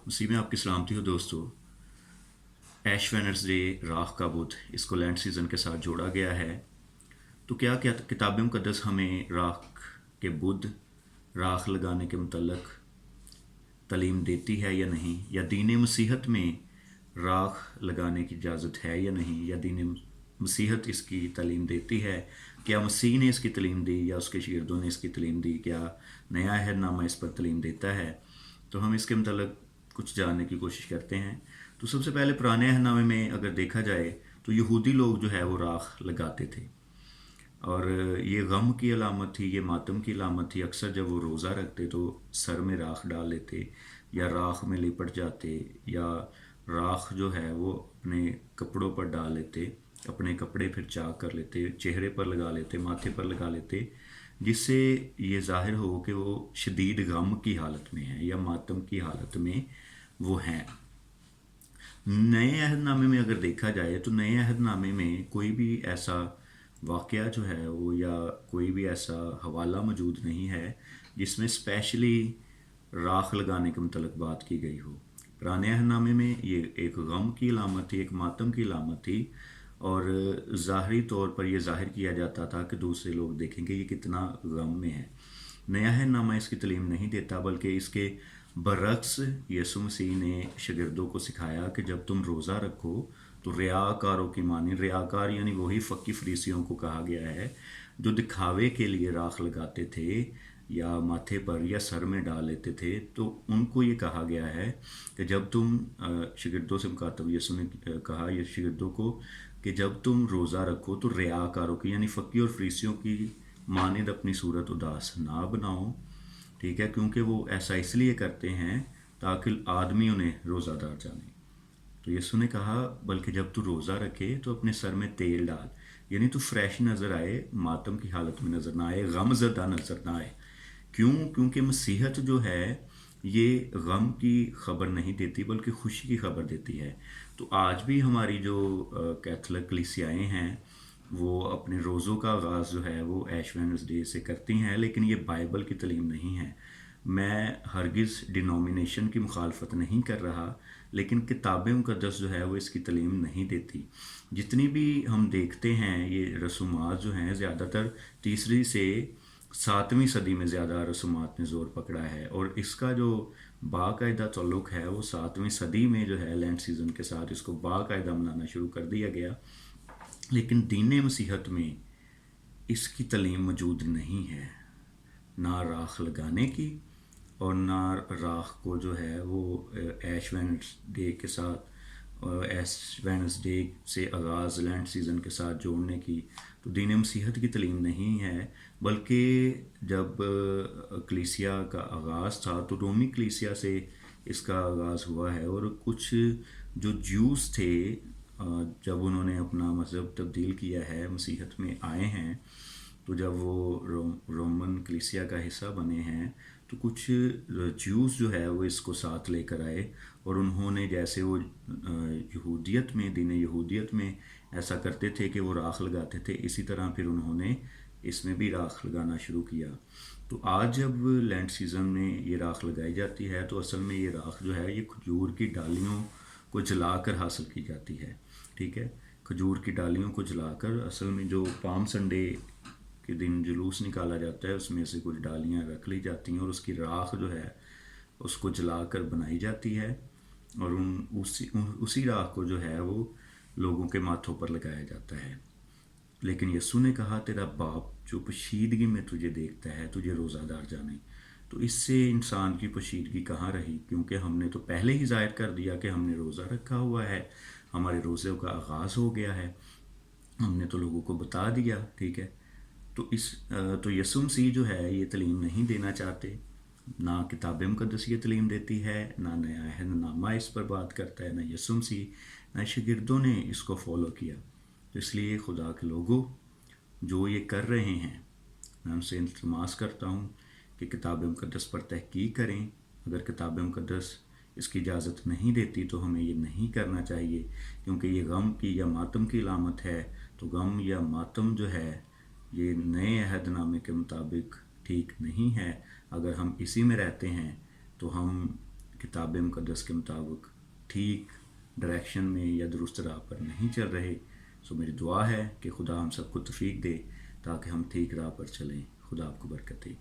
مسیح میں آپ کی سلامتی ہو دوستو۔ ایش وینسڈے راخ کا بدھ، اس کو لینڈ سیزن کے ساتھ جوڑا گیا ہے۔ تو کیا کتاب مقدس ہمیں راخ کے بدھ، راخ لگانے کے متعلق تعلیم دیتی ہے یا نہیں، یا دین مسیحت میں راخ لگانے کی اجازت ہے یا نہیں، یا دین مسیحت اس کی تعلیم دیتی ہے؟ کیا مسیح نے اس کی تعلیم دی یا اس کے شاگردوں نے اس کی تعلیم دی؟ کیا نیا عہد نامہ اس پر تعلیم دیتا ہے؟ تو ہم اس کے متعلق کچھ جاننے کی کوشش کرتے ہیں۔ تو سب سے پہلے پرانے عہد نامے میں اگر دیکھا جائے تو یہودی لوگ جو ہے وہ راخ لگاتے تھے، اور یہ غم کی علامت تھی، یہ ماتم کی علامت تھی۔ اکثر جب وہ روزہ رکھتے تو سر میں راخ ڈال لیتے، یا راخ میں لپٹ جاتے، یا راخ جو ہے وہ اپنے کپڑوں پر ڈال لیتے، اپنے کپڑے پھر چاک کر لیتے، چہرے پر لگا لیتے، ماتھے پر لگا لیتے، جس سے یہ ظاہر ہو کہ وہ شدید غم کی حالت میں ہیں یا ماتم کی حالت میں وہ ہیں۔ نئے عہد نامے میں اگر دیکھا جائے تو نئے عہد نامے میں کوئی بھی ایسا واقعہ جو ہے وہ، یا کوئی بھی ایسا حوالہ موجود نہیں ہے جس میں اسپیشلی راخ لگانے کے متعلق بات کی گئی ہو۔ پرانے عہد نامے میں یہ ایک غم کی علامت تھی، ایک ماتم کی علامت تھی، اور ظاہری طور پر یہ ظاہر کیا جاتا تھا کہ دوسرے لوگ دیکھیں گے یہ کتنا غم میں ہے۔ نیا عہد نامہ اس کی تعلیم نہیں دیتا، بلکہ اس کے برعکس یسوع مسیح نے شاگردوں کو سکھایا کہ جب تم روزہ رکھو تو ریاکاروں کی مانی، ریاکار یعنی وہی فقی فریسیوں کو کہا گیا ہے جو دکھاوے کے لیے راخ لگاتے تھے یا ماتھے پر یا سر میں ڈال لیتے تھے، تو ان کو یہ کہا گیا ہے کہ جب تم شاگردوں سے مخاطب یسوع نے کہا یہ شاگردوں کو کہ جب تم روزہ رکھو تو ریاکاروں کی یعنی فقی اور فریسیوں کی مانند اپنی صورت اداس نہ بناؤ، ٹھیک ہے، کیونکہ وہ ایسا اس لیے کرتے ہیں تاکہ آدمی انہیں روزہ دار جانے۔ تو یسوع نے کہا بلکہ جب تو روزہ رکھے تو اپنے سر میں تیل ڈال، یعنی تو فریش نظر آئے، ماتم کی حالت میں نظر نہ آئے، غم زدہ نظر نہ آئے۔ کیوں؟ کیونکہ مسیحت جو ہے یہ غم کی خبر نہیں دیتی بلکہ خوشی کی خبر دیتی ہے۔ تو آج بھی ہماری جو کیتھولک کلیسیائیں ہیں وہ اپنے روزوں کا آغاز جو ہے وہ ایش وینسڈے سے کرتی ہیں، لیکن یہ بائبل کی تعلیم نہیں ہے۔ میں ہرگز ڈینومینیشن کی مخالفت نہیں کر رہا، لیکن کتاب مقدس جو ہے وہ اس کی تعلیم نہیں دیتی۔ جتنی بھی ہم دیکھتے ہیں یہ رسومات جو ہیں زیادہ تر 3 سے 7ویں صدی میں زیادہ رسومات نے زور پکڑا ہے، اور اس کا جو باقاعدہ تعلق ہے وہ 7ویں صدی میں جو ہے لینڈ سیزن کے ساتھ اس کو باقاعدہ منانا شروع کر دیا گیا۔ لیکن دین مسیحت میں اس کی تعلیم موجود نہیں ہے، نہ راخ لگانے کی اور نہ راخ کو جو ہے وہ ایش وینسڈے کے ساتھ، ایش وینسڈے سے آغاز لینڈ سیزن کے ساتھ جوڑنے کی تو دین مسیحت کی تعلیم نہیں ہے۔ بلکہ جب کلیسیا کا آغاز تھا تو رومی کلیسیا سے اس کا آغاز ہوا ہے، اور کچھ جو جیوز تھے جب انہوں نے اپنا مذہب تبدیل کیا ہے، مسیحت میں آئے ہیں، تو جب وہ رومن کلیسیا کا حصہ بنے ہیں تو کچھ جیوز جو ہے وہ اس کو ساتھ لے کر آئے، اور انہوں نے جیسے وہ یہودیت میں، دین یہودیت میں ایسا کرتے تھے کہ وہ راخ لگاتے تھے، اسی طرح پھر انہوں نے اس میں بھی راخ لگانا شروع کیا۔ تو آج جب لینڈ سیزن میں یہ راخ لگائی جاتی ہے تو اصل میں یہ راخ جو ہے یہ کھجور کی ڈالیوں کو جلا کر حاصل کی جاتی ہے، ٹھیک ہے، کھجور کی ڈالیوں کو جلا کر، اصل میں جو پام سنڈے کے دن جلوس نکالا جاتا ہے اس میں سے کچھ ڈالیاں رکھ لی جاتی ہیں، اور اس کی راخ جو ہے اس کو جلا کر بنائی جاتی ہے، اور اسی راخ کو جو ہے وہ لوگوں کے ماتھوں پر لگایا جاتا ہے۔ لیکن یسوع نے کہا تیرا باپ جو پوشیدگی میں تجھے دیکھتا ہے تجھے روزہ دار جانے۔ تو اس سے انسان کی پوشیدگی کہاں رہی؟ کیونکہ ہم نے تو پہلے ہی ظاہر کر دیا کہ ہم نے روزہ رکھا ہوا ہے، ہمارے روزے کا آغاز ہو گیا ہے، ہم نے تو لوگوں کو بتا دیا، ٹھیک ہے۔ تو یسوع مسیح جو ہے یہ تعلیم نہیں دینا چاہتے، نہ کتاب مقدس یہ تعلیم دیتی ہے، نہ نیا عہد نامہ اس پر بات کرتا ہے، نہ یسوع مسیح، نہ شاگردوں نے اس کو فالو کیا۔ تو اس لیے خدا کے لوگوں جو یہ کر رہے ہیں، میں ان سے التماس کرتا ہوں کہ کتاب مقدس پر تحقیق کریں۔ اگر کتاب مقدس اس کی اجازت نہیں دیتی تو ہمیں یہ نہیں کرنا چاہیے، کیونکہ یہ غم کی یا ماتم کی علامت ہے۔ تو غم یا ماتم جو ہے یہ نئے عہد نامے کے مطابق ٹھیک نہیں ہے۔ اگر ہم اسی میں رہتے ہیں تو ہم کتاب مقدس کے مطابق ٹھیک ڈائریکشن میں یا درست راہ پر نہیں چل رہے. سو میری دعا ہے کہ خدا ہم سب کو توفیق دے تاکہ ہم ٹھیک راہ پر چلیں. خدا آپ کو برکت دے.